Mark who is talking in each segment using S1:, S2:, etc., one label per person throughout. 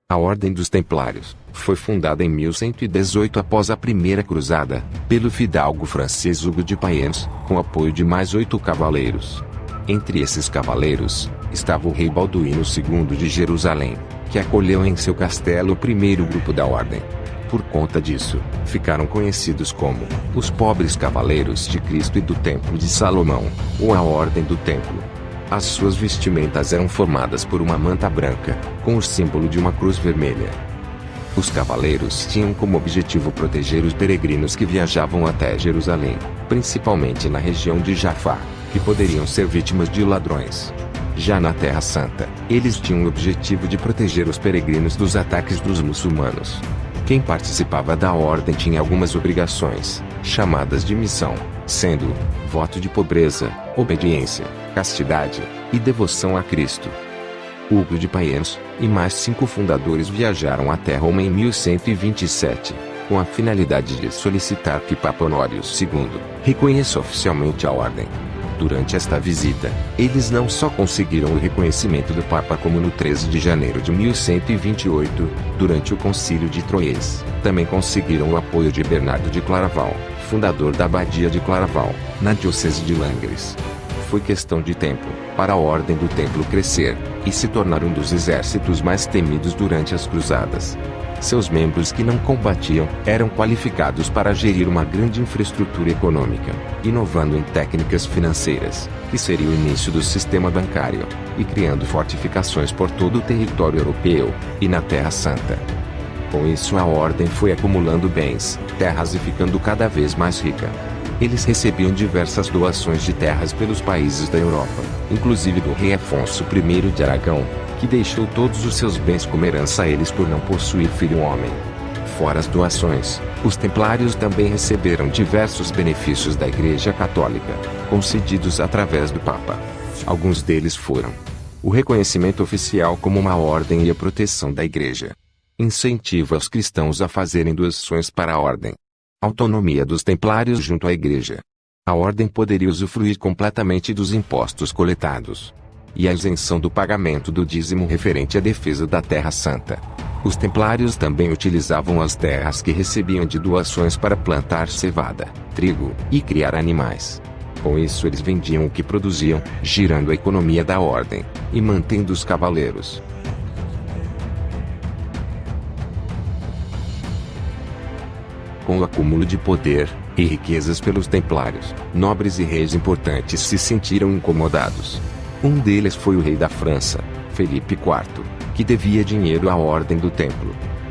S1: A Ordem dos Templários foi fundada em 1118 após a Primeira Cruzada, pelo fidalgo francês Hugo de Payens, com apoio de mais 8 cavaleiros. Entre esses cavaleiros, estava o rei Balduíno II de Jerusalém, que acolheu em seu castelo o primeiro grupo da Ordem. Por conta disso, ficaram conhecidos como os Pobres Cavaleiros de Cristo e do Templo de Salomão, ou a Ordem do Templo. As suas vestimentas eram formadas por uma manta branca, com o símbolo de uma cruz vermelha. Os cavaleiros tinham como objetivo proteger os peregrinos que viajavam até Jerusalém, principalmente na região de Jafá, que poderiam ser vítimas de ladrões. Já na Terra Santa, eles tinham o objetivo de proteger os peregrinos dos ataques dos muçulmanos. Quem participava da ordem tinha algumas obrigações, chamadas de missão, sendo voto de pobreza, obediência, castidade e devoção a Cristo. Hugo de Payens e mais 5 fundadores viajaram até Roma em 1127, com a finalidade de solicitar que Papa Honório II reconheça oficialmente a ordem. Durante esta visita, eles não só conseguiram o reconhecimento do Papa como no 13 de janeiro de 1128, durante o Concílio de Troyes, também conseguiram o apoio de Bernardo de Claraval, fundador da Abadia de Claraval, na Diocese de Langres. Foi questão de tempo para a Ordem do Templo crescer e se tornar um dos exércitos mais temidos durante as cruzadas. Seus membros que não combatiam eram qualificados para gerir uma grande infraestrutura econômica, inovando em técnicas financeiras, que seria o início do sistema bancário, e criando fortificações por todo o território europeu e na Terra Santa. Com isso a ordem foi acumulando bens, terras e ficando cada vez mais rica. Eles recebiam diversas doações de terras pelos países da Europa, inclusive do rei Afonso I de Aragão, que deixou todos os seus bens como herança a eles por não possuir filho homem. Fora as doações, os templários também receberam diversos benefícios da Igreja Católica, concedidos através do Papa. Alguns deles foram o reconhecimento oficial como uma ordem e a proteção da Igreja. Incentivo aos cristãos a fazerem doações para a ordem. Autonomia dos templários junto à Igreja. A ordem poderia usufruir completamente dos impostos coletados. E a isenção do pagamento do dízimo referente à defesa da Terra Santa. Os templários também utilizavam as terras que recebiam de doações para plantar cevada, trigo e criar animais. Com isso eles vendiam o que produziam, girando a economia da ordem e mantendo os cavaleiros. Com o acúmulo de poder e riquezas pelos templários, nobres e reis importantes se sentiram incomodados. Um deles foi o rei da França, Felipe IV, que devia dinheiro à Ordem do Templo.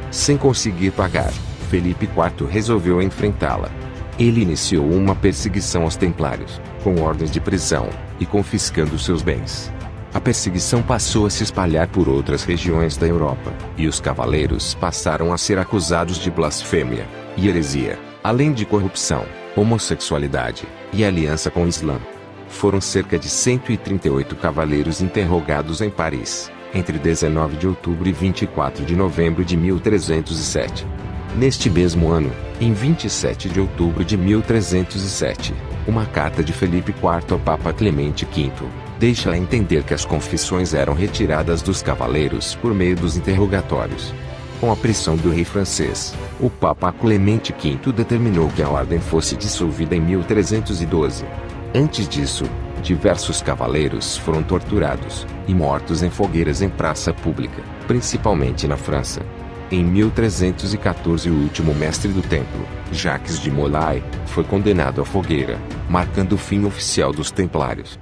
S1: Sem conseguir pagar, Felipe IV resolveu enfrentá-la. Ele iniciou uma perseguição aos templários, com ordens de prisão e confiscando seus bens. A perseguição passou a se espalhar por outras regiões da Europa, e os cavaleiros passaram a ser acusados de blasfêmia e heresia, além de corrupção, homossexualidade e aliança com o Islã. Foram cerca de 138 cavaleiros interrogados em Paris, entre 19 de outubro e 24 de novembro de 1307. Neste mesmo ano, em 27 de outubro de 1307, uma carta de Felipe IV ao Papa Clemente V deixa a entender que as confissões eram retiradas dos cavaleiros por meio dos interrogatórios. Com a pressão do rei francês, o Papa Clemente V determinou que a ordem fosse dissolvida em 1312. Antes disso, diversos cavaleiros foram torturados e mortos em fogueiras em praça pública, principalmente na França. Em 1314 o último mestre do templo, Jacques de Molay, foi condenado à fogueira, marcando o fim oficial dos templários.